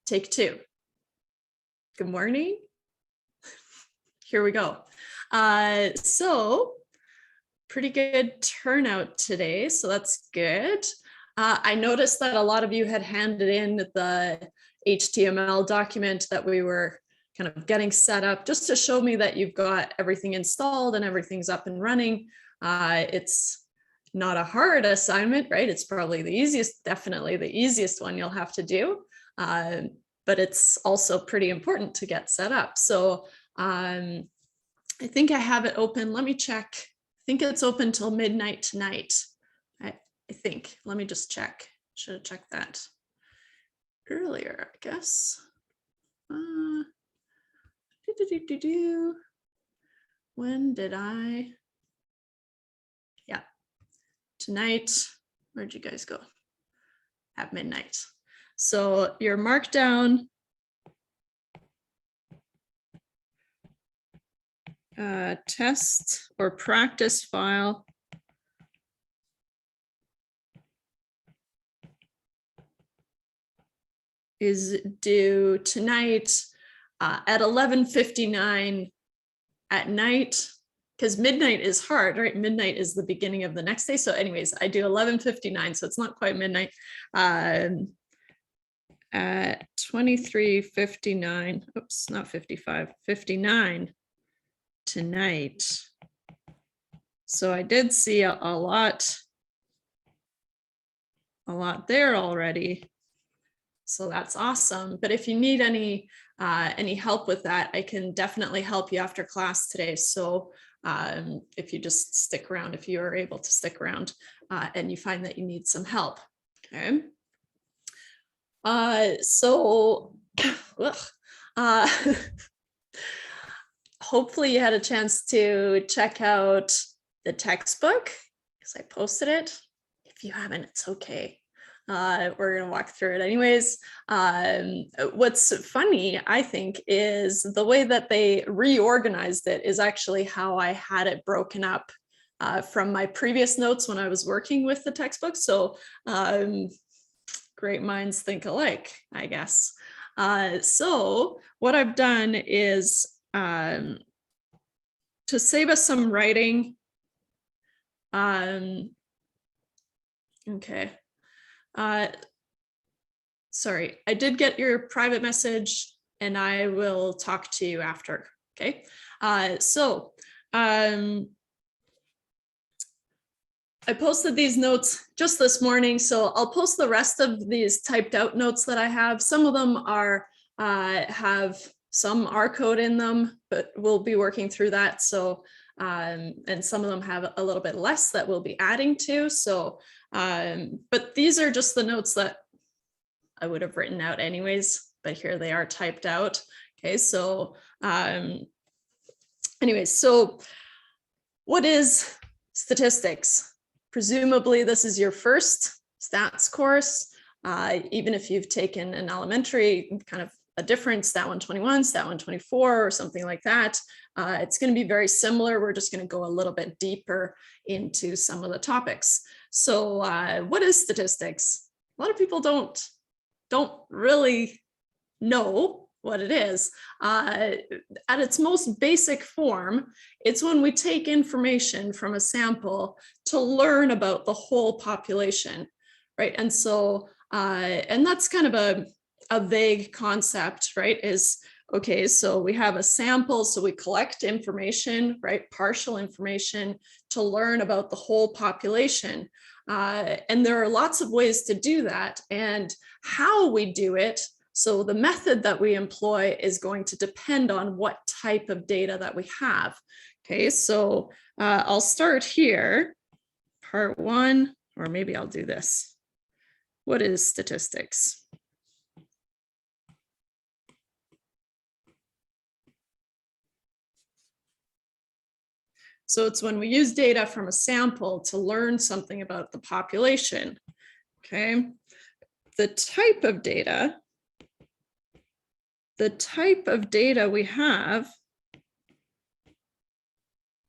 Take two. Good morning. Here we go. So pretty good turnout today, so that's good. I noticed that a lot of you had handed in the HTML document that we were kind of getting set up just to show me that you've got everything installed and everything's up and running. It's not a hard assignment, right? It's probably the easiest, definitely the easiest one you'll have to do. But it's also pretty important to get set up. So I think I have it open. Let me check. I think it's open till midnight tonight. I think. Let me just check. Should have checked that earlier, I guess. When did I? Yeah, tonight. Where'd you guys go? At midnight. So your markdown test or practice file is due tonight at 11:59 at night, because midnight is hard, right? Midnight is the beginning of the next day. So anyways, I do 11:59, so it's not quite midnight. At 23:59, oops, not 55, 59 tonight. So I did see a lot there already. So that's awesome. But if you need any help with that, I can definitely help you after class today. So if you just stick around, if you are able to stick around and you find that you need some help, okay? Hopefully you had a chance to check out the textbook because I posted it. If you haven't, it's okay. We're gonna walk through it anyways. What's funny, I think, is the way that they reorganized it is actually how I had it broken up from my previous notes when I was working with the textbook. So great minds think alike, I guess. So what I've done is to save us some writing. Okay. Sorry, I did get your private message and I will talk to you after, okay? I posted these notes just this morning, so I'll post the rest of these typed out notes that I have. Some of them are have some R code in them, but we'll be working through that. So, and some of them have a little bit less that we'll be adding to. So, but these are just the notes that I would have written out anyways, but here they are typed out. Okay, so anyways, so what is statistics? Presumably this is your first stats course, even if you've taken an elementary, kind of a different Stat 121, Stat 124, or something like that. It's going to be very similar. We're just going to go a little bit deeper into some of the topics. So what is statistics? A lot of people don't really know what it is. At its most basic form, it's when we take information from a sample to learn about the whole population, right? And so, and that's kind of a vague concept, right? Is, okay, so we have a sample, so we collect information, right? Partial information to learn about the whole population. And there are lots of ways to do that, and how we do it. So the method that we employ is going to depend on what type of data that we have. Okay, so I'll start here, part one, or maybe I'll do this. What is statistics? So it's when we use data from a sample to learn something about the population. Okay, the type of data we have,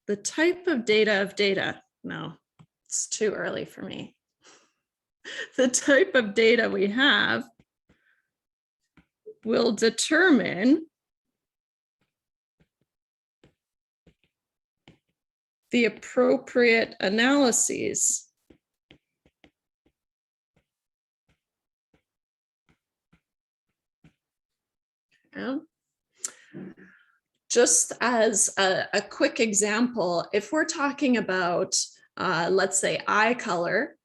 the type of data, no, it's too early for me. The type of data we have will determine the appropriate analyses just as a quick example, if we're talking about, let's say, eye color,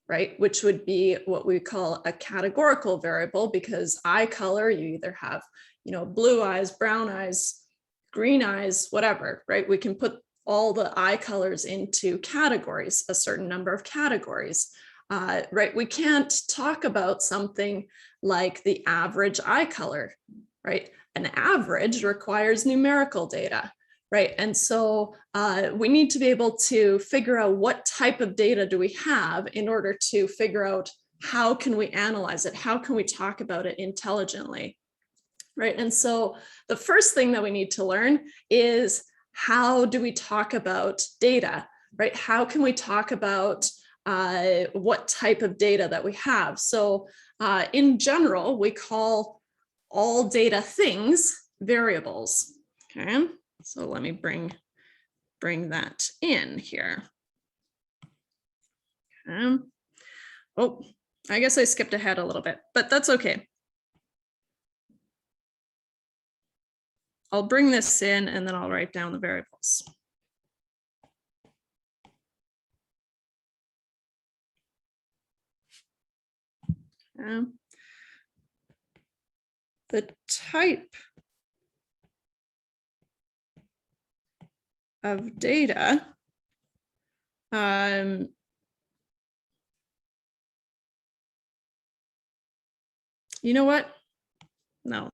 right, which would be what we call a categorical variable, because eye color, you either have, blue eyes, brown eyes, green eyes, whatever, right? We can put all the eye colors into categories, a certain number of categories, right? We can't talk about something like the average eye color, right? An average requires numerical data, right? And so we need to be able to figure out what type of data do we have in order to figure out how can we analyze it? How can we talk about it intelligently, right? And so the first thing that we need to learn is, how do we talk about data, right? How can we talk about what type of data that we have? So in general, we call all data things variables. Okay, so let me bring that in here. Okay. Oh, I guess I skipped ahead a little bit, but that's okay. I'll bring this in and then I'll write down the variables. Okay. The type of data you know what? No.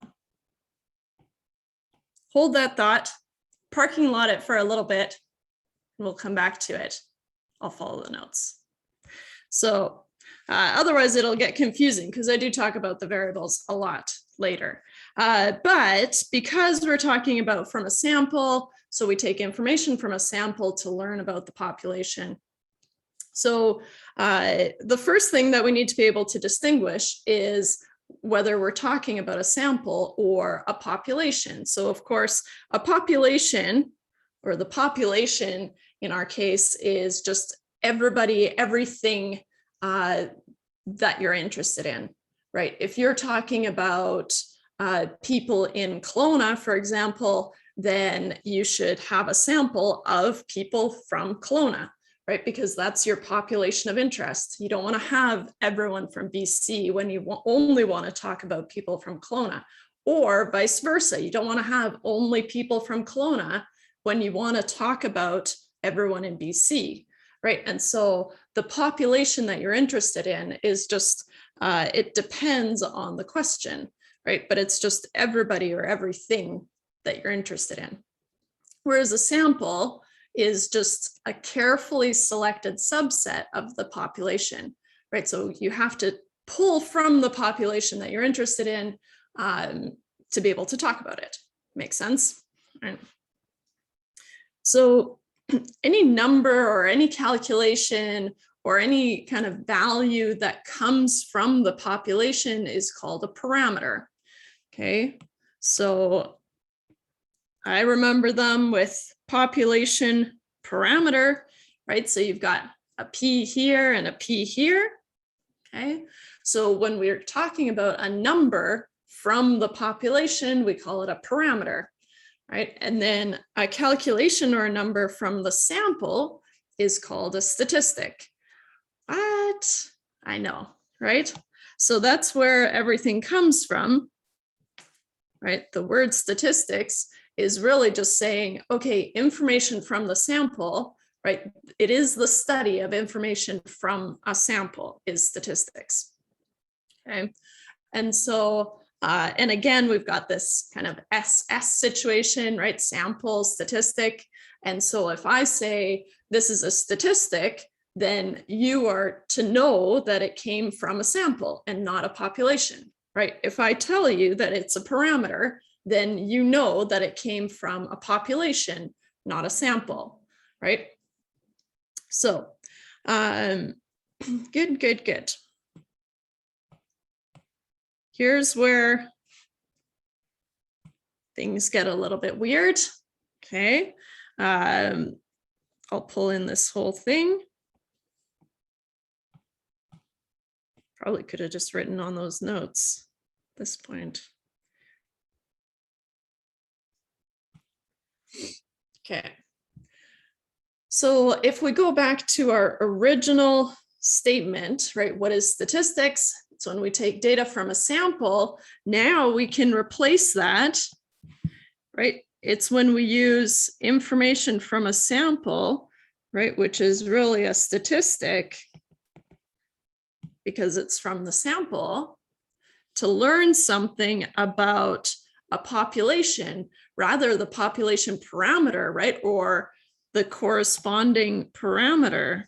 Hold that thought, parking lot it for a little bit, and we'll come back to it. I'll follow the notes. So otherwise it'll get confusing because I do talk about the variables a lot later. But because we're talking about from a sample, so we take information from a sample to learn about the population. So the first thing that we need to be able to distinguish is whether we're talking about a sample or a population. So of course, a population, or the population in our case, is just everybody, everything that you're interested in, right? If you're talking about people in Kelowna, for example, then you should have a sample of people from Kelowna, right? Because that's your population of interest. You don't want to have everyone from BC when you only want to talk about people from Kelowna, or vice versa. You don't want to have only people from Kelowna when you want to talk about everyone in BC, right? And so the population that you're interested in is just, it depends on the question, right? But it's just everybody or everything that you're interested in. Whereas a sample is just a carefully selected subset of the population, right? So you have to pull from the population that you're interested in to be able to talk about it. Makes sense? Right. So any number or any calculation or any kind of value that comes from the population is called a parameter. Okay, so I remember them with population parameter, right? So you've got a P here and a P here. Okay, so when we're talking about a number from the population, we call it a parameter, right? And then a calculation or a number from the sample is called a statistic. But I know, right? So that's where everything comes from, right? The word statistics is really just saying, okay, information from the sample, right? It is the study of information from a sample is statistics, okay? And so, and again, we've got this kind of SS situation, right? Sample, statistic. And so if I say this is a statistic, then you are to know that it came from a sample and not a population, right? If I tell you that it's a parameter, then you know that it came from a population, not a sample, right? So, good. Here's where things get a little bit weird. Okay, I'll pull in this whole thing. Probably could have just written on those notes at this point. Okay. So if we go back to our original statement, right, what is statistics? It's when we take data from a sample. Now we can replace that, right? It's when we use information from a sample, right, which is really a statistic because it's from the sample, to learn something about a population, rather the population parameter, right, or the corresponding parameter.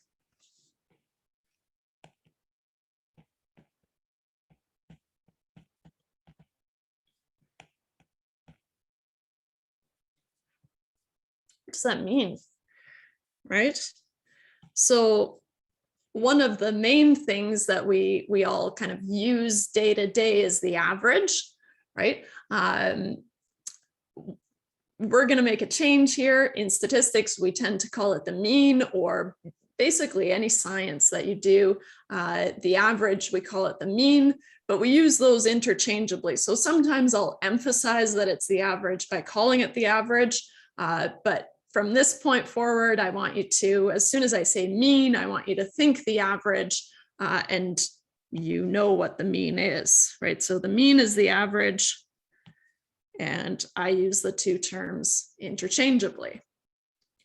What does that mean, right? So one of the main things that we all kind of use day to day is the average, right? We're going to make a change here. In statistics, we tend to call it the mean, or basically any science that you do, the average, we call it the mean, but we use those interchangeably. So sometimes I'll emphasize that it's the average by calling it the average, but from this point forward, I want you to, as soon as I say mean, I want you to think the average, and you know what the mean is, right? So the mean is the average, and I use the two terms interchangeably,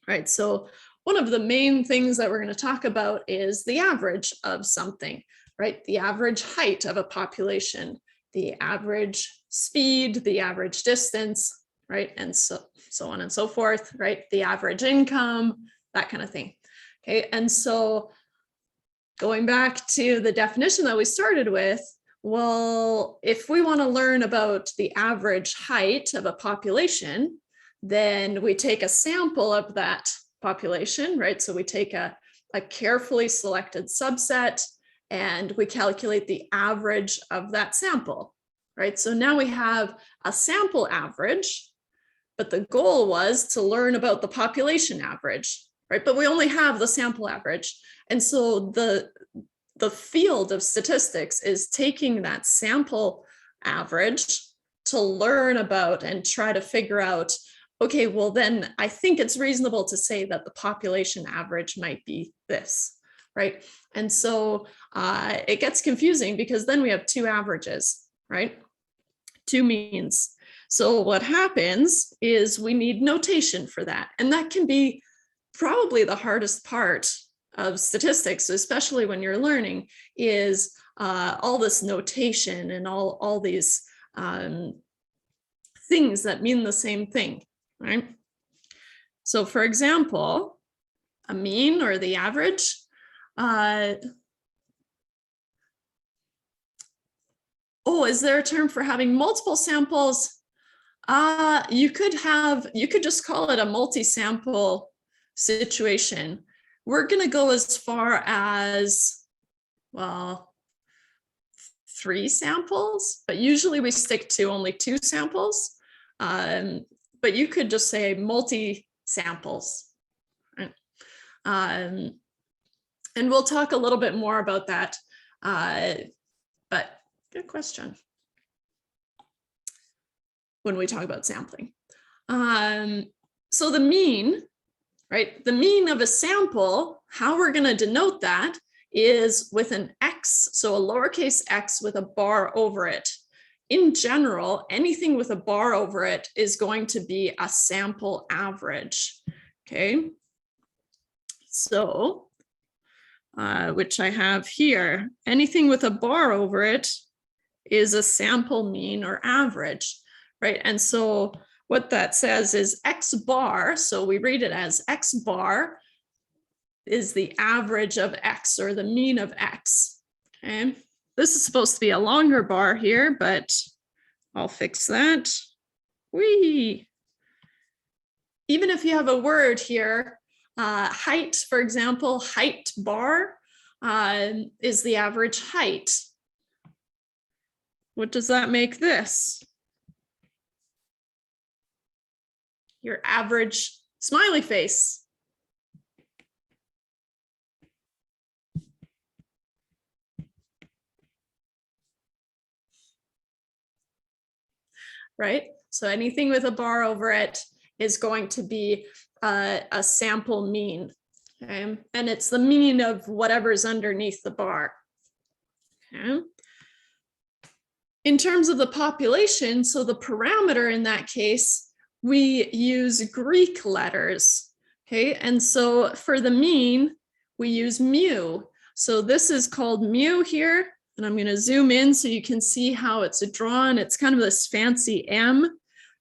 right? So one of the main things that we're going to talk about is the average of something, right? The average height of a population, the average speed, the average distance, right? And so on and so forth, right? The average income, that kind of thing. Okay, and so going back to the definition that we started with, well, if we want to learn about the average height of a population, then we take a sample of that population, right? So we take a carefully selected subset and we calculate the average of that sample, right? So now we have a sample average, but the goal was to learn about the population average, right? But we only have the sample average. And so the field of statistics is taking that sample average to learn about and try to figure out, okay, well then I think it's reasonable to say that the population average might be this, right? And so it gets confusing because then we have two averages, right? Two means. So what happens is we need notation for that. And that can be probably the hardest part of statistics, especially when you're learning, is all this notation and all these things that mean the same thing, right? So for example, a mean or the average, oh, is there a term for having multiple samples? You could just call it a multi-sample situation. We're going to go as far as, well, 3 samples, but usually we stick to only 2 samples. But you could just say multi-samples. Right? And we'll talk a little bit more about that. But good question when we talk about sampling. So the mean, right? The mean of a sample, how we're going to denote that is with an X, so a lowercase x with a bar over it. In general, anything with a bar over it is going to be a sample average, okay? So, which I have here, anything with a bar over it is a sample mean or average, right? And so what that says is X bar, so we read it as X bar is the average of X or the mean of X, okay? This is supposed to be a longer bar here, but I'll fix that. Whee! Even if you have a word here, height, for example, height bar is the average height. What does that make this? your average smiley face. Right? So anything with a bar over it is going to be a sample mean. Okay? And it's the mean of whatever's underneath the bar. Okay? In terms of the population, so the parameter in that case, we use Greek letters. Okay, and so for the mean, we use mu. So this is called mu here, and I'm going to zoom in so you can see how it's drawn. It's kind of this fancy M.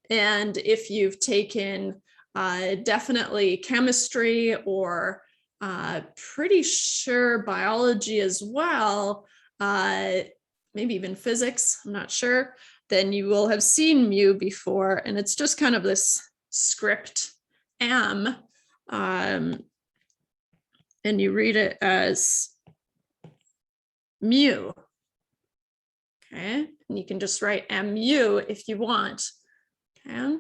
And if you've taken definitely chemistry or pretty sure biology as well, maybe even physics, I'm not sure, then you will have seen mu before. And it's just kind of this script M. And you read it as mu. Okay, and you can just write mu if you want. Okay.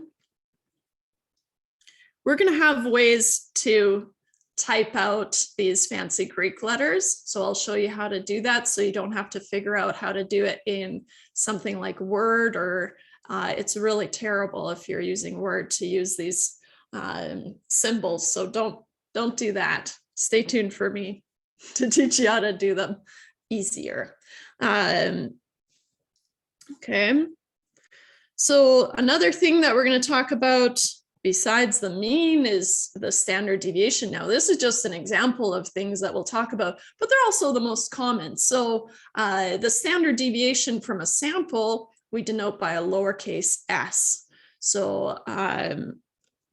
We're going to have ways to type out these fancy Greek letters. So I'll show you how to do that so you don't have to figure out how to do it in something like Word, or it's really terrible if you're using Word to use these symbols. So don't do that. Stay tuned for me to teach you how to do them easier. Okay. So another thing that we're going to talk about besides the mean is the standard deviation. Now, this is just an example of things that we'll talk about, but they're also the most common. So the standard deviation from a sample, we denote by a lowercase s. So the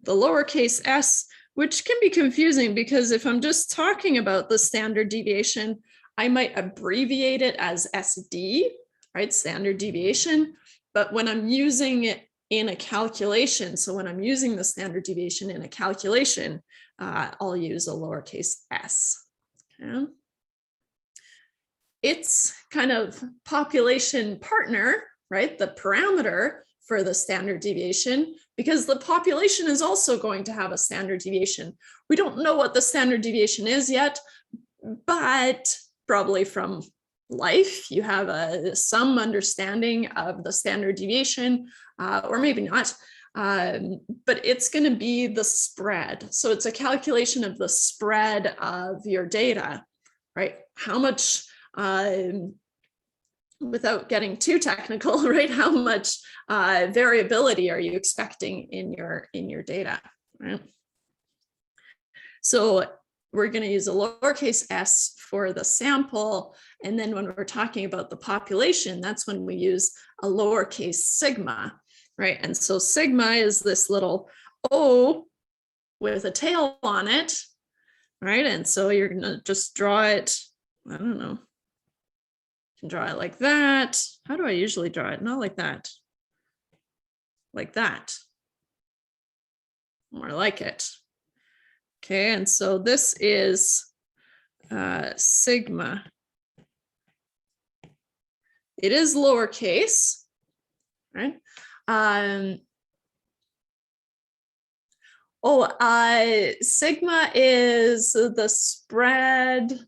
lowercase s, which can be confusing because if I'm just talking about the standard deviation, I might abbreviate it as SD, right? Standard deviation. But when I'm using it in a calculation, so when I'm using the standard deviation in a calculation, I'll use a lowercase s. Okay. It's kind of population partner, right? The parameter for the standard deviation, because the population is also going to have a standard deviation. We don't know what the standard deviation is yet, but probably from life, you have some understanding of the standard deviation, or maybe not, but it's going to be the spread. So it's a calculation of the spread of your data, right? How much, without getting too technical, right? How much variability are you expecting in your data, right? So we're going to use a lowercase s for the sample. And then when we're talking about the population, that's when we use a lowercase sigma, right? And so sigma is this little O with a tail on it, right? And so you're going to just draw it, I don't know, you can draw it like that. How do I usually draw it? Not like that. Like that. More like it. Okay, and so this is sigma. It is lowercase, right? Sigma is the spread.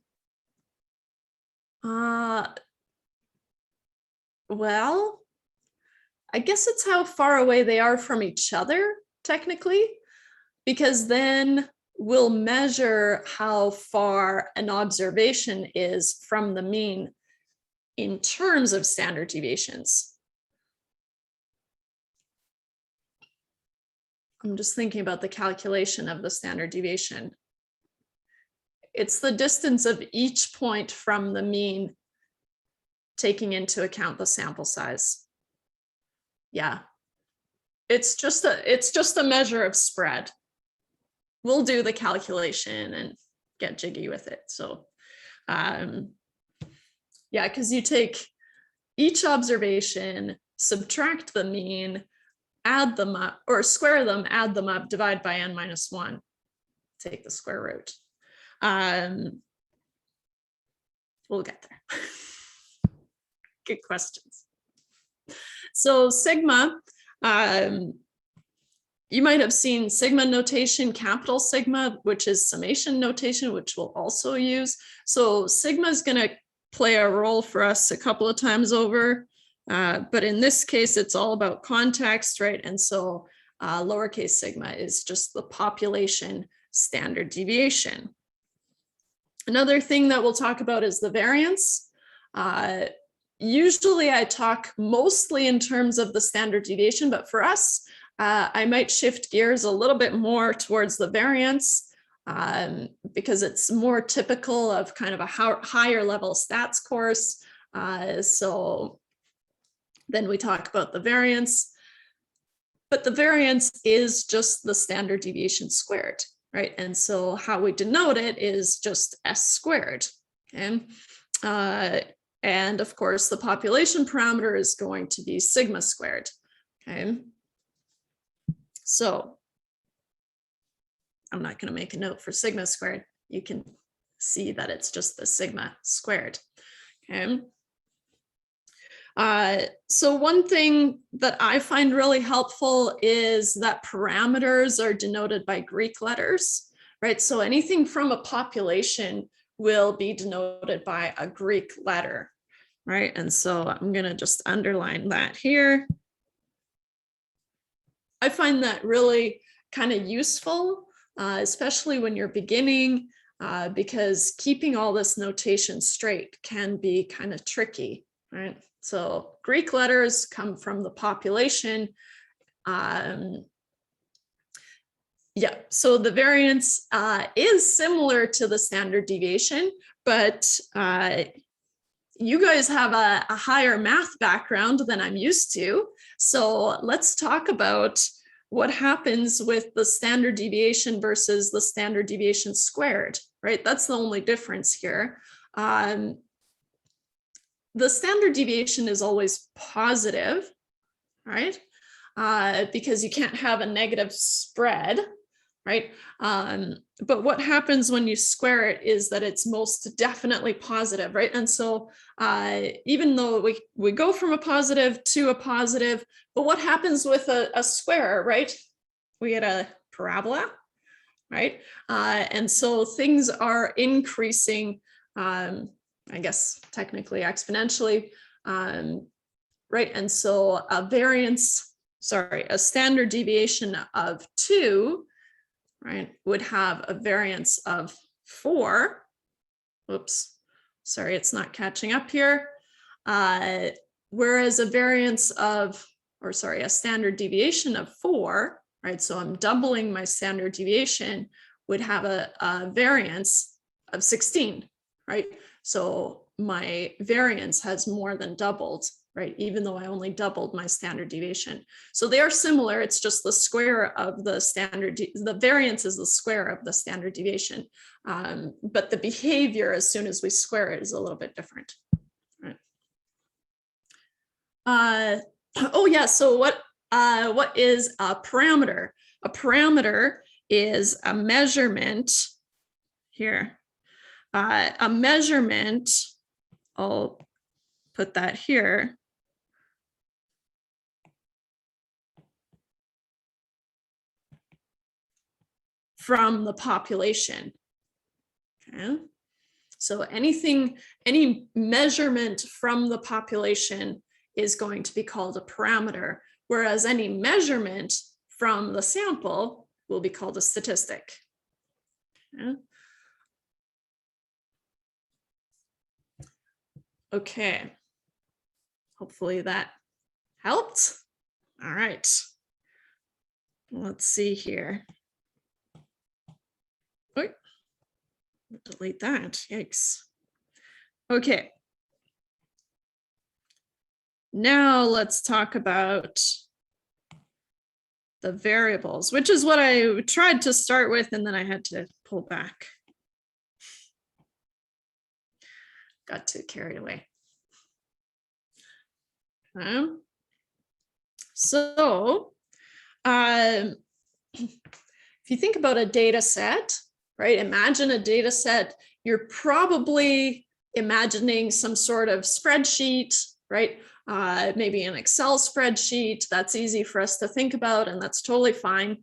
Well, I guess it's how far away they are from each other, technically, because then we'll measure how far an observation is from the mean in terms of standard deviations. I'm just thinking about the calculation of the standard deviation. It's the distance of each point from the mean, taking into account the sample size. Yeah, it's just a measure of spread. We'll do the calculation and get jiggy with it. So yeah, because you take each observation, subtract the mean, add them up, or square them, add them up, divide by n-1, take the square root. We'll get there. Good questions. So sigma, You might have seen sigma notation, capital sigma, which is summation notation, which we'll also use. So sigma is going to play a role for us a couple of times over. But in this case, it's all about context, right? And so lowercase sigma is just the population standard deviation. Another thing that we'll talk about is the variance. Usually I talk mostly in terms of the standard deviation, but for us, I might shift gears a little bit more towards the variance because it's more typical of kind of a higher level stats course. So then we talk about the variance, but the variance is just the standard deviation squared, right? And so how we denote it is just S squared, okay? And of course, the population parameter is going to be sigma squared, okay? So I'm not going to make a note for sigma squared. You can see that it's just the sigma squared, okay? So one thing that I find really helpful is that parameters are denoted by Greek letters, right? So anything from a population will be denoted by a Greek letter, right? And so I'm going to just underline that here. I find that really kind of useful, especially when you're beginning, because keeping all this notation straight can be kind of tricky, right? So Greek letters come from the population. Yeah, so the variance is similar to the standard deviation, but you guys have a higher math background than I'm used to. So let's talk about what happens with the standard deviation versus the standard deviation squared, right? That's the only difference here. The standard deviation is always positive, right? Because you can't have a negative spread, right? But what happens when you square it is that it's most definitely positive, right? And so even though we go from a positive to a positive, but what happens with a square, right? We get a parabola, right? And so things are increasing, I guess technically exponentially, right? And so a standard deviation of 2, right, would have a variance of 4. Oops, sorry, it's not catching up here. Whereas a standard deviation of 4, right, so I'm doubling my standard deviation, would have a variance of 16, right? So my variance has more than doubled, right? Even though I only doubled my standard deviation. So they are similar. It's just the square of the the variance is the square of the standard deviation. But the behavior as soon as we square it is a little bit different. Right. Oh yeah, so what is a parameter? A parameter is a measurement here. A measurement, I'll put that here. From the population. Okay. So any measurement from the population is going to be called a parameter, whereas any measurement from the sample will be called a statistic. Okay. Okay. Hopefully that helped. All right. Let's see here. Oh, delete that. Yikes. Okay. Now let's talk about the variables, which is what I tried to start with, and then I had to pull back. Got too carried away. So if you think about a data set, right? Imagine a data set, you're probably imagining some sort of spreadsheet, right? maybe an Excel spreadsheet. That's easy for us to think about, and that's totally fine.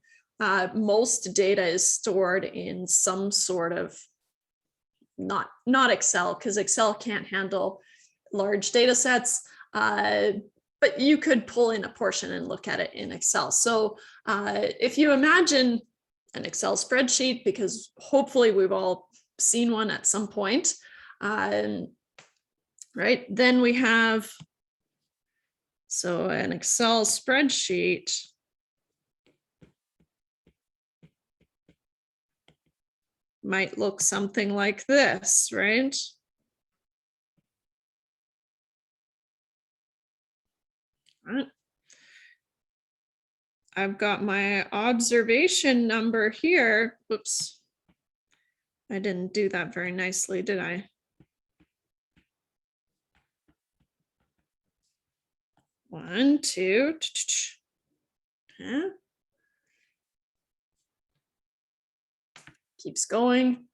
Most data is stored in some sort of, not Excel, because Excel can't handle large data sets, but you could pull in a portion and look at it in Excel. So if you imagine an Excel spreadsheet, because hopefully we've all seen one at some point, right? Then we have, so an Excel spreadsheet might look something like this, right? I've got my observation number here. Whoops. I didn't do that very nicely, did I? One, two. Huh? Keeps going.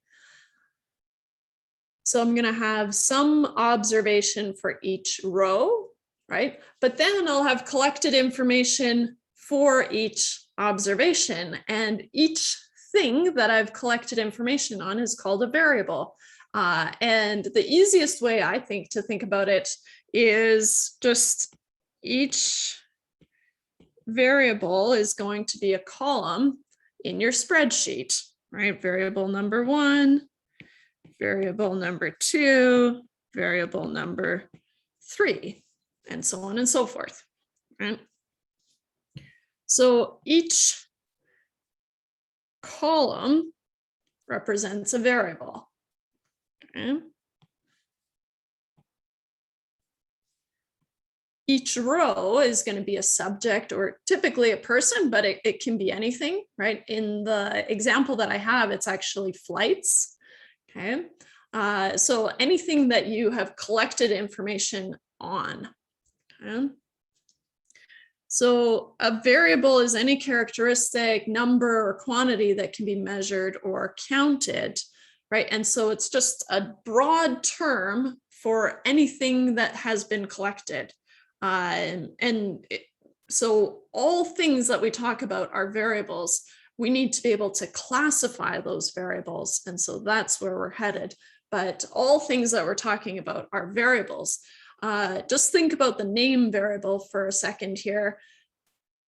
So I'm going to have some observation for each row, right? But then I'll have collected information for each observation, and each thing that I've collected information on is called a variable. And the easiest way, I think, to think about it is just each variable is going to be a column in your spreadsheet, right? Variable number 1, variable number 2, variable number 3, and so on and so forth, right? So each column represents a variable, okay? Each row is going to be a subject, or typically a person, but it can be anything, right? In the example that I have, it's actually flights, okay? So anything that you have collected information on, okay? So a variable is any characteristic, number, or quantity that can be measured or counted, right? And so it's just a broad term for anything that has been collected. So all things that we talk about are variables. We need to be able to classify those variables. And so that's where we're headed. But all things that we're talking about are variables. Just think about the name variable for a second here.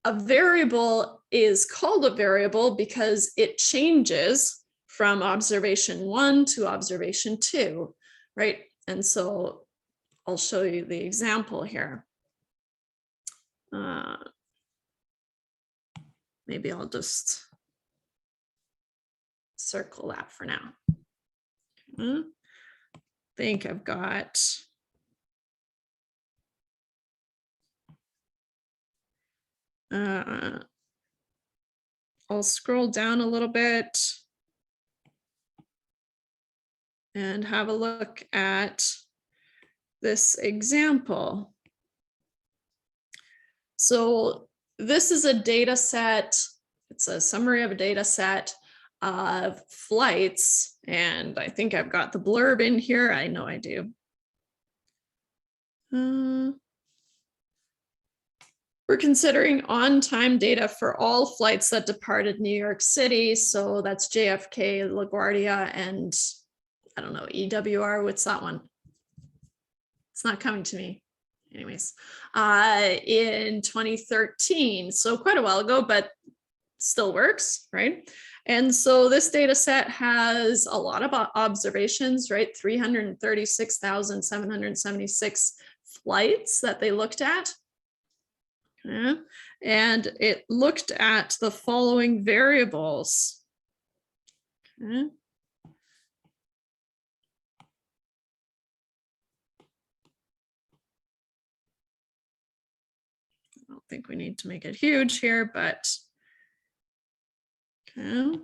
A variable is called a variable because it changes from observation 1 to observation 2, right? And so I'll show you the example here. Maybe I'll just circle that for now. I think I've got I'll scroll down a little bit and have a look at this example. So this is a data set. It's a summary of a data set of flights, and I think I've got the blurb in here. I know I do. We're considering on-time data for all flights that departed New York City. So that's JFK, LaGuardia, and I don't know, EWR. What's that one? It's not coming to me. Anyways, in 2013, so quite a while ago, but still works, right? And so this data set has a lot of observations, right? 336,776 flights that they looked at. Okay. And it looked at the following variables. Okay. I don't think we need to make it huge here, but okay.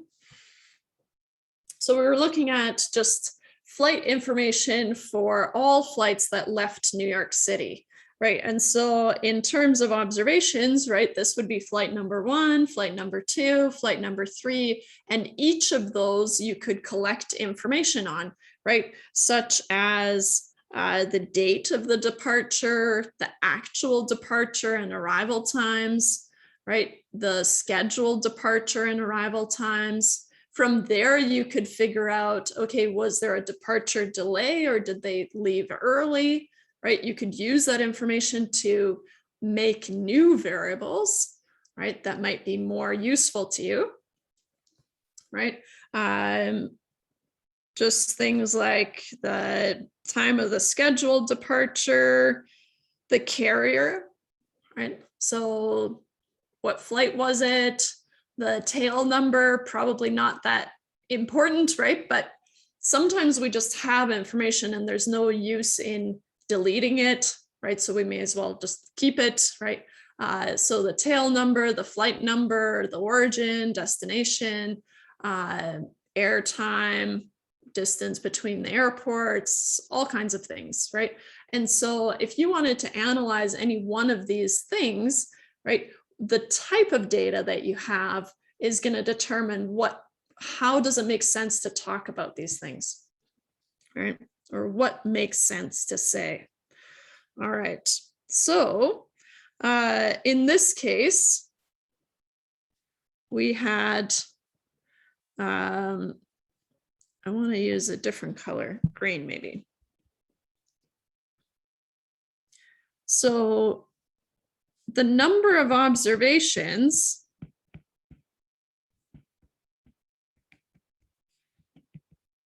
So we were looking at just flight information for all flights that left New York City, right? And so in terms of observations, right, this would be flight number 1, flight number 2, flight number 3, and each of those you could collect information on, right? Such as the date of the departure, the actual departure and arrival times, right? The scheduled departure and arrival times. From there, you could figure out, okay, was there a departure delay or did they leave early, right? You could use that information to make new variables, right? That might be more useful to you, right? Just things like the time of the scheduled departure, the carrier, right? So what flight was it? The tail number, probably not that important, right? But sometimes we just have information and there's no use in deleting it, right? So we may as well just keep it, right? So the tail number, the flight number, the origin, destination, airtime, distance between the airports, all kinds of things, right? And so if you wanted to analyze any one of these things, right, the type of data that you have is going to determine how does it make sense to talk about these things, right? Or what makes sense to say. All right, so in this case, we had, I want to use a different color, green maybe. So the number of observations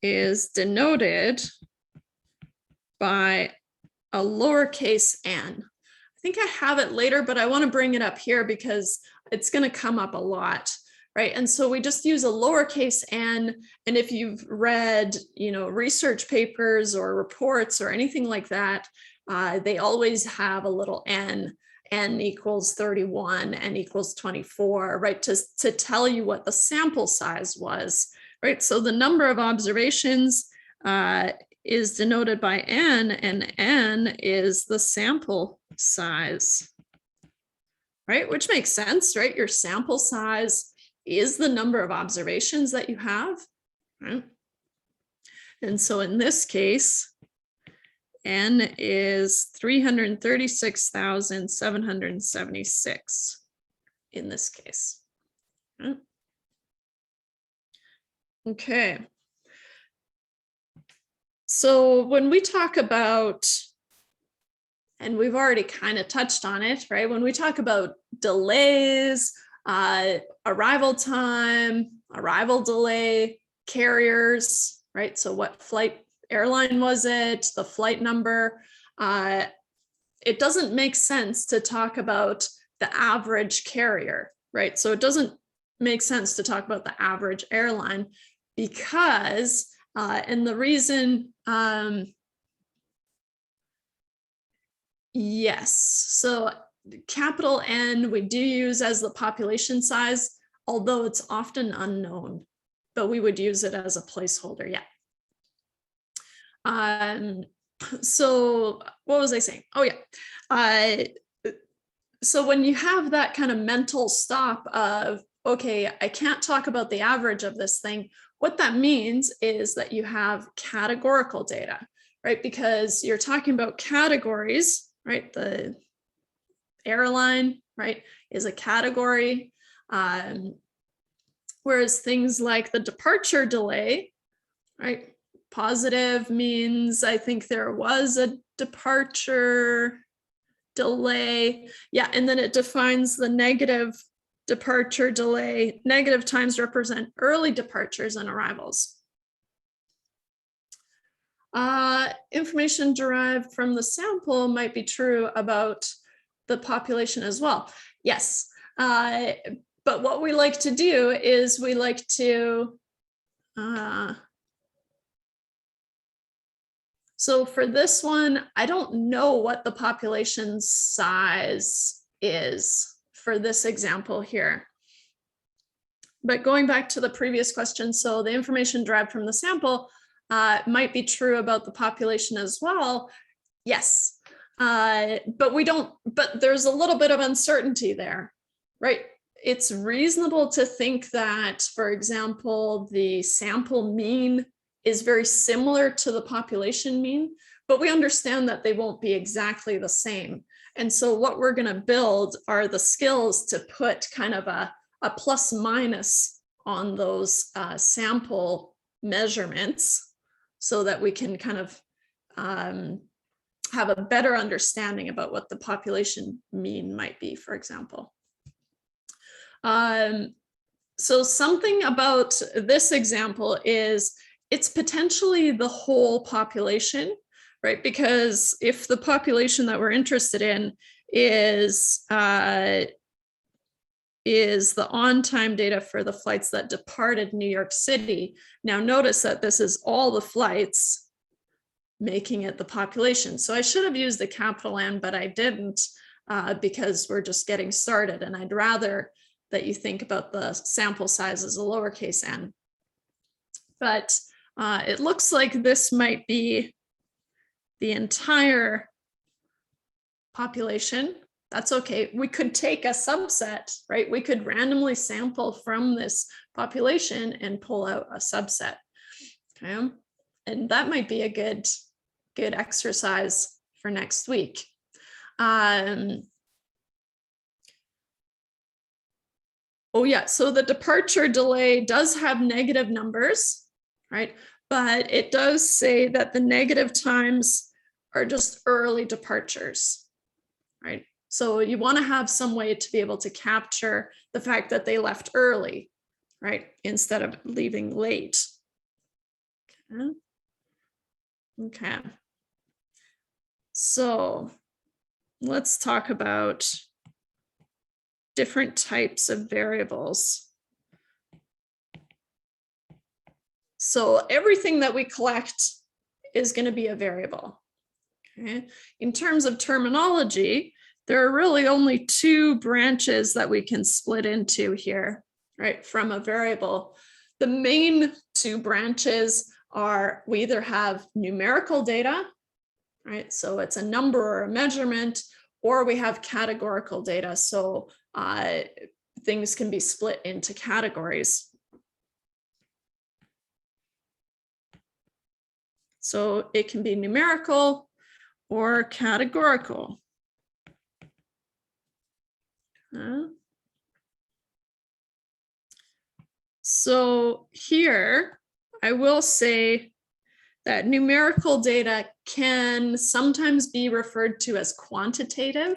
is denoted by a lowercase n. I think I have it later, but I want to bring it up here because it's going to come up a lot, right? And so we just use a lowercase n. And if you've read, research papers or reports or anything like that, they always have a little n equals 31, n equals 24, right? To tell you what the sample size was, right? So the number of observations is denoted by n, and n is the sample size, right? Which makes sense, right? Your sample size is the number of observations that you have, right? And so in this case, n is 336,776 in this case. Right? Okay. So when we talk about, and we've already kind of touched on it, right? When we talk about delays, arrival time, arrival delay, carriers, right? So what airline was it, the flight number? It doesn't make sense to talk about the average carrier, right? So it doesn't make sense to talk about the average airline because, and the reason, yes, so capital N we do use as the population size, although it's often unknown, but we would use it as a placeholder, yeah. So what was I saying? Oh yeah. So when you have that kind of mental stop of, okay, I can't talk about the average of this thing, what that means is that you have categorical data, right? Because you're talking about categories, right? The airline, right, is a category. Whereas things like the departure delay, right? Positive means I think there was a departure delay. Yeah, and then it defines the negative departure delay. Negative times represent early departures and arrivals. Information derived from the sample might be true about the population as well. Yes, but what we like to do is we like to, so for this one, I don't know what the population size is for this example here. But going back to the previous question, so the information derived from the sample might be true about the population as well. Yes, but there's a little bit of uncertainty there, right? It's reasonable to think that, for example, the sample mean is very similar to the population mean, but we understand that they won't be exactly the same. And so what we're going to build are the skills to put kind of a plus minus on those sample measurements so that we can kind of have a better understanding about what the population mean might be, for example. So something about this example is it's potentially the whole population, right? Because if the population that we're interested in is the on-time data for the flights that departed New York City. Now notice that this is all the flights making it the population. So I should have used the capital N, but I didn't because we're just getting started. And I'd rather that you think about the sample size as a lowercase n. But it looks like this might be the entire population. That's okay. We could take a subset, right? We could randomly sample from this population and pull out a subset. Okay. And that might be a good exercise for next week. Oh yeah, so the departure delay does have negative numbers, right? But it does say that the negative times are just early departures, right? So you want to have some way to be able to capture the fact that they left early, right? Instead of leaving late. Okay. So let's talk about different types of variables. So everything that we collect is going to be a variable. Okay. In terms of terminology, there are really only two branches that we can split into here, right, from a variable. The main two branches are we either have numerical data, right, so it's a number or a measurement, or we have categorical data, so things can be split into categories. So it can be numerical or categorical. So here, I will say that numerical data can sometimes be referred to as quantitative.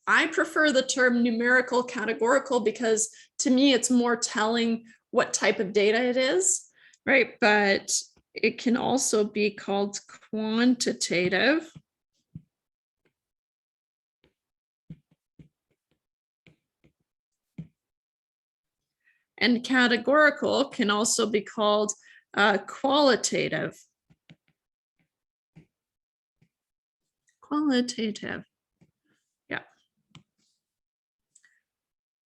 I prefer the term numerical categorical because to me, it's more telling what type of data it is, right? But it can also be called quantitative. And categorical can also be called qualitative. Qualitative. Yeah.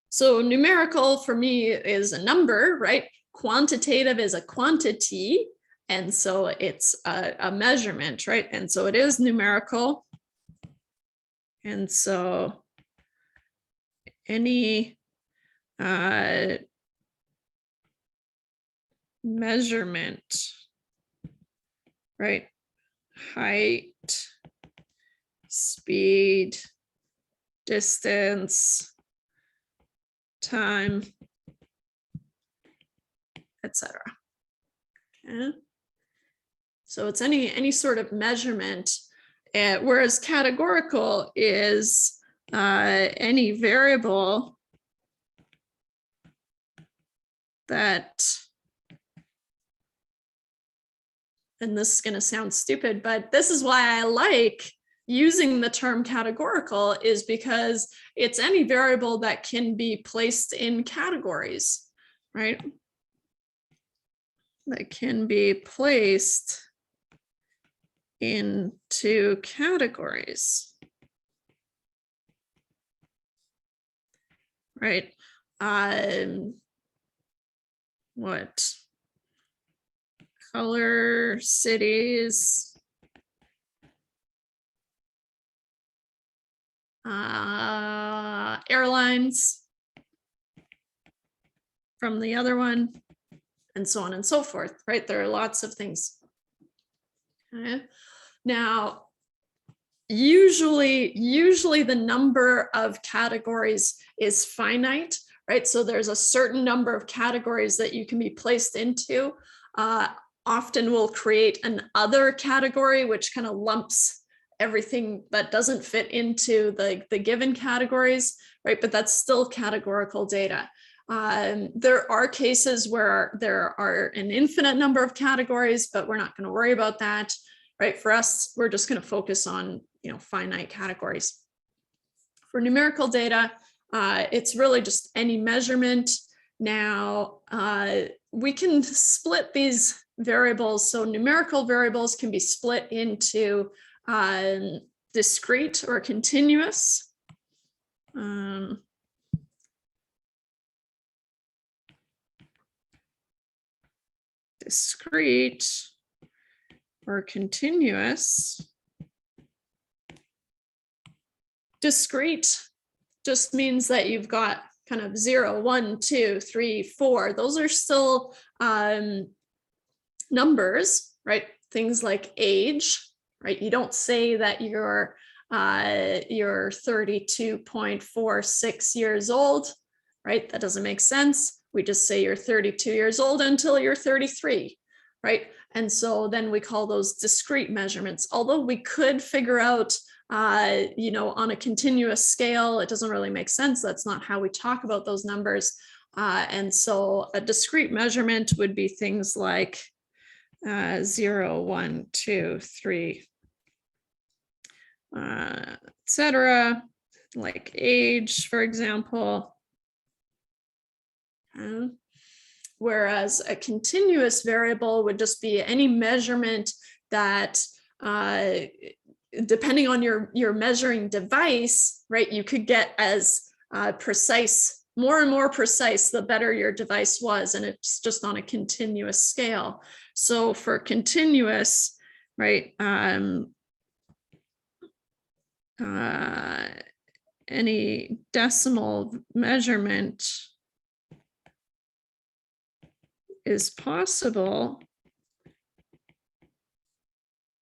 So numerical for me is a number, right? Quantitative is a quantity. And so it's a measurement, right? And so it is numerical. And so any measurement, right? Height, speed, distance, time, etc. Okay. So it's any sort of measurement, whereas categorical is any variable that, and this is going to sound stupid, but this is why I like using the term categorical, is because it's any variable that can be placed in categories, right? That can be placed into categories, right? What? Color, cities, airlines from the other one, and so on and so forth, right? There are lots of things. Okay. Now, usually the number of categories is finite, right? So there's a certain number of categories that you can be placed into. Often we'll create an other category, which kind of lumps everything that doesn't fit into the given categories, right? But that's still categorical data. There are cases where there are an infinite number of categories, but we're not going to worry about that, right? For us, we're just going to focus on, finite categories. For numerical data, it's really just any measurement. Now, we can split these variables. So numerical variables can be split into discrete or continuous. Discrete or continuous. Discrete just means that you've got kind of 0, 1, 2, 3, 4. Those are still numbers, right? Things like age, right? You don't say that you're 32.46 years old, right? That doesn't make sense. We just say you're 32 years old until you're 33, right? And so then we call those discrete measurements. Although we could figure out, on a continuous scale, it doesn't really make sense. That's not how we talk about those numbers. And so a discrete measurement would be things like 0, 1, 2, 3, etc., like age, for example. Whereas a continuous variable would just be any measurement that, depending on your measuring device, right, you could get as precise, more and more precise, the better your device was, and it's just on a continuous scale. So for continuous, right, any decimal measurement is possible,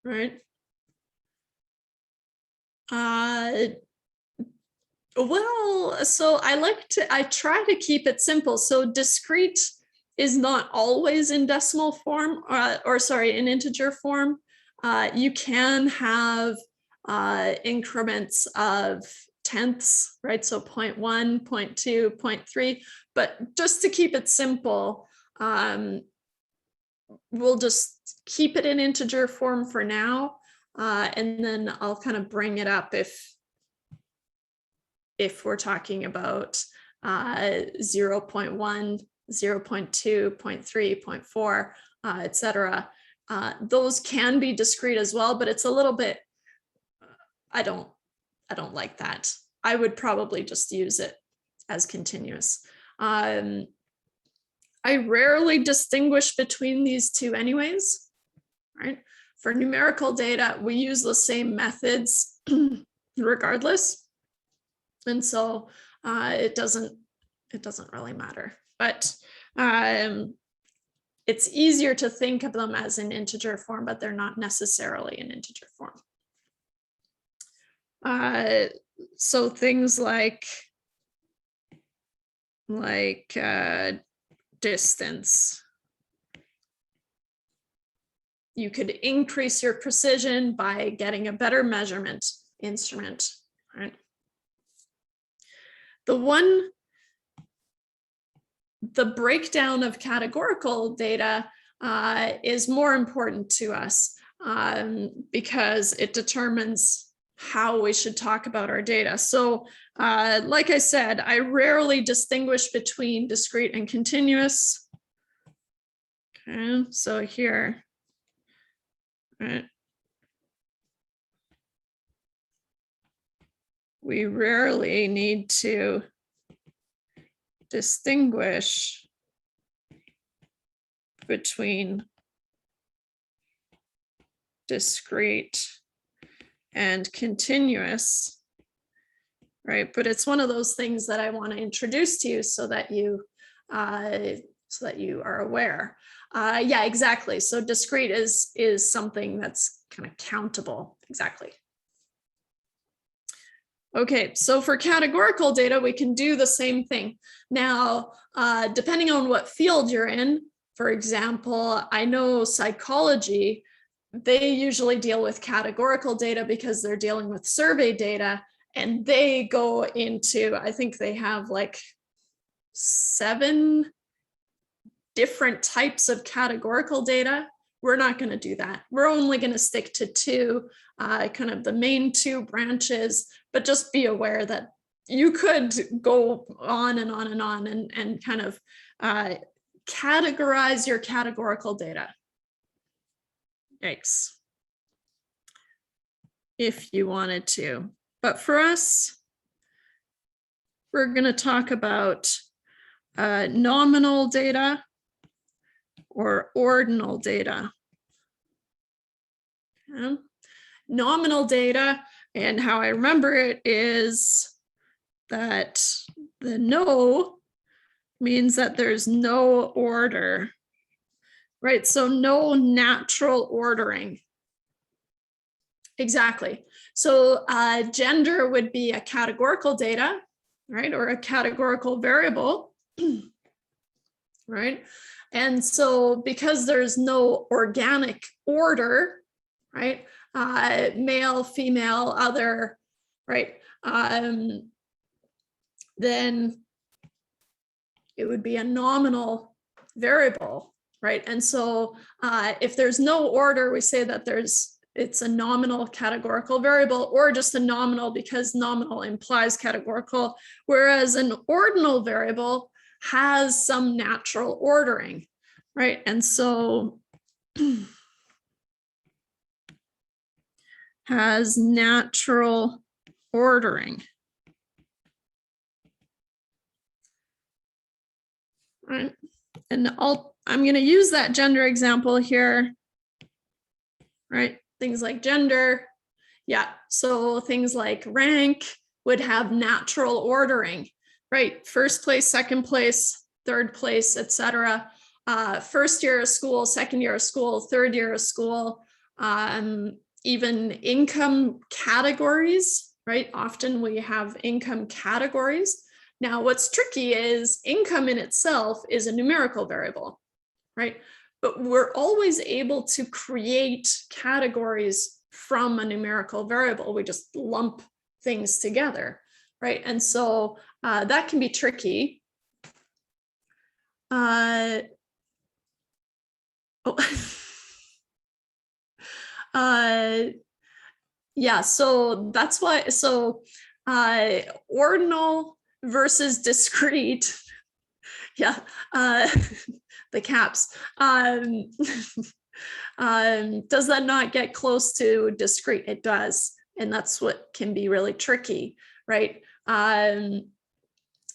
right? Well, so I try to keep it simple. So discrete is not always in decimal form, in integer form. You can have increments of tenths, right? So 0.1, 0.2, 0.3, but just to keep it simple, we'll just keep it in integer form for now. And then I'll kind of bring it up if we're talking about 0.1, 0.2, 0.3, 0.4, etc. Those can be discrete as well, but it's a little bit, I don't like that. I would probably just use it as continuous. I rarely distinguish between these two anyways, right? For numerical data, we use the same methods regardless. And so it doesn't really matter, but it's easier to think of them as in integer form, but they're not necessarily in integer form. So things like distance. You could increase your precision by getting a better measurement instrument, right? The breakdown of categorical data is more important to us because it determines how we should talk about our data. So like I said, I rarely distinguish between discrete and continuous. Okay, so here, right, we rarely need to distinguish between discrete and continuous, right? But it's one of those things that I want to introduce to you so that you are aware. Yeah, exactly. So discrete is something that's kind of countable. Exactly. Okay, so for categorical data, we can do the same thing. Now, depending on what field you're in, for example, I know psychology, they usually deal with categorical data because they're dealing with survey data, and they go into, I think they have like 7 different types of categorical data. We're not going to do that. We're only going to stick to 2, kind of the main 2 branches, but just be aware that you could go on and on and on and kind of categorize your categorical data. Yikes. If you wanted to. But for us, we're going to talk about nominal data or ordinal data. Okay. Nominal data, and how I remember it is that the no means that there's no order, right? So no natural ordering. Exactly. So gender would be a categorical data, right? Or a categorical variable, right? And so because there's no organic order, right? Male, female, other, right? Then it would be a nominal variable, right? And so if there's no order, we say that it's a nominal categorical variable, or just a nominal because nominal implies categorical, whereas an ordinal variable has some natural ordering, right? And so has natural ordering. Right. And I'm going to use that gender example here, right? Things like gender. Yeah. So things like rank would have natural ordering, right? First place, second place, third place, etc. First year of school, second year of school, third year of school, even income categories, right? Often we have income categories. Now, what's tricky is income in itself is a numerical variable, right? But we're always able to create categories from a numerical variable. We just lump things together, right? And so that can be tricky. Yeah, so that's why, so ordinal versus discrete, yeah, the caps, does that not get close to discrete? It does, and that's what can be really tricky, right?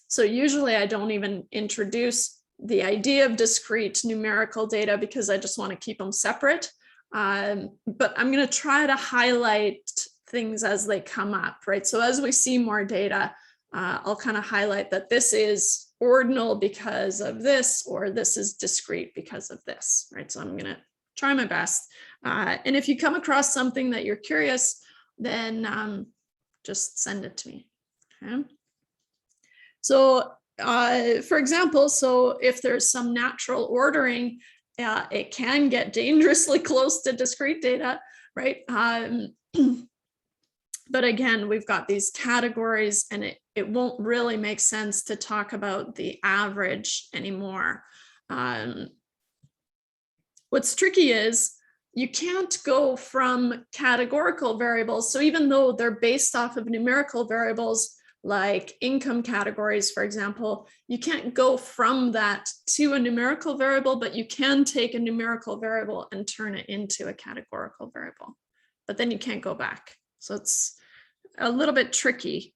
So usually I don't even introduce the idea of discrete numerical data because I just want to keep them separate. But I'm going to try to highlight things as they come up, right? So as we see more data, I'll kind of highlight that this is ordinal because of this, or this is discrete because of this, right? So I'm going to try my best. And if you come across something that you're curious, then just send it to me, okay? So for example, so if there's some natural ordering, it can get dangerously close to discrete data, right? But again, we've got these categories, and it won't really make sense to talk about the average anymore. What's tricky is you can't go from categorical variables. So even though they're based off of numerical variables, like income categories, for example, you can't go from that to a numerical variable, but you can take a numerical variable and turn it into a categorical variable, but then you can't go back. So it's a little bit tricky,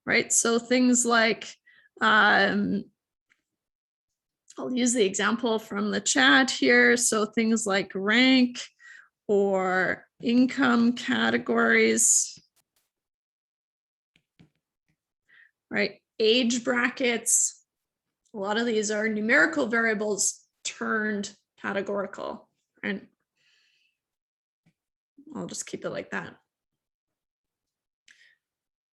right? So things like, I'll use the example from the chat here. So things like rank or income categories, right? Age brackets. A lot of these are numerical variables turned categorical, right? I'll just keep it like that.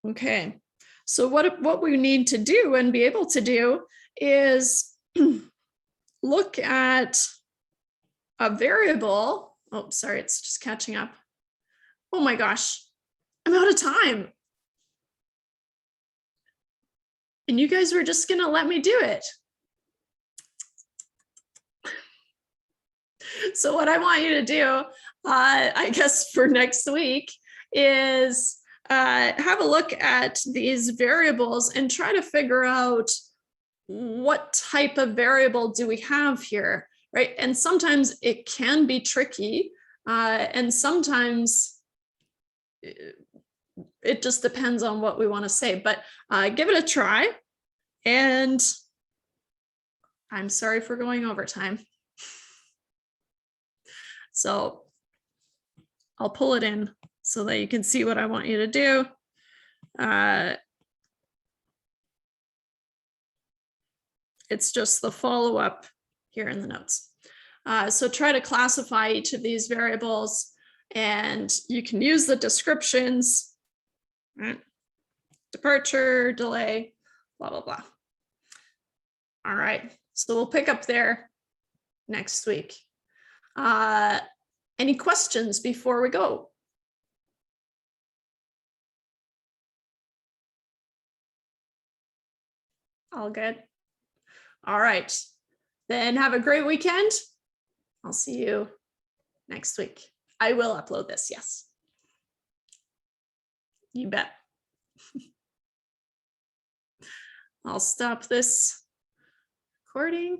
Okay, so what we need to do and be able to do is look at a variable. Oh, sorry, it's just catching up. Oh my gosh, I'm out of time. And you guys were just gonna let me do it. So what I want you to do, I guess for next week, is have a look at these variables and try to figure out what type of variable do we have here, right? And sometimes it can be tricky, and sometimes it just depends on what we want to say, but give it a try. And I'm sorry for going overtime. So I'll pull it in so that you can see what I want you to do. It's just the follow-up here in the notes. So try to classify each of these variables, and you can use the descriptions, right? Departure, delay, blah, blah, blah. All right, so we'll pick up there next week. Any questions before we go? All good. All right, then have a great weekend. I'll see you next week. I will upload this, yes. You bet. I'll stop this recording.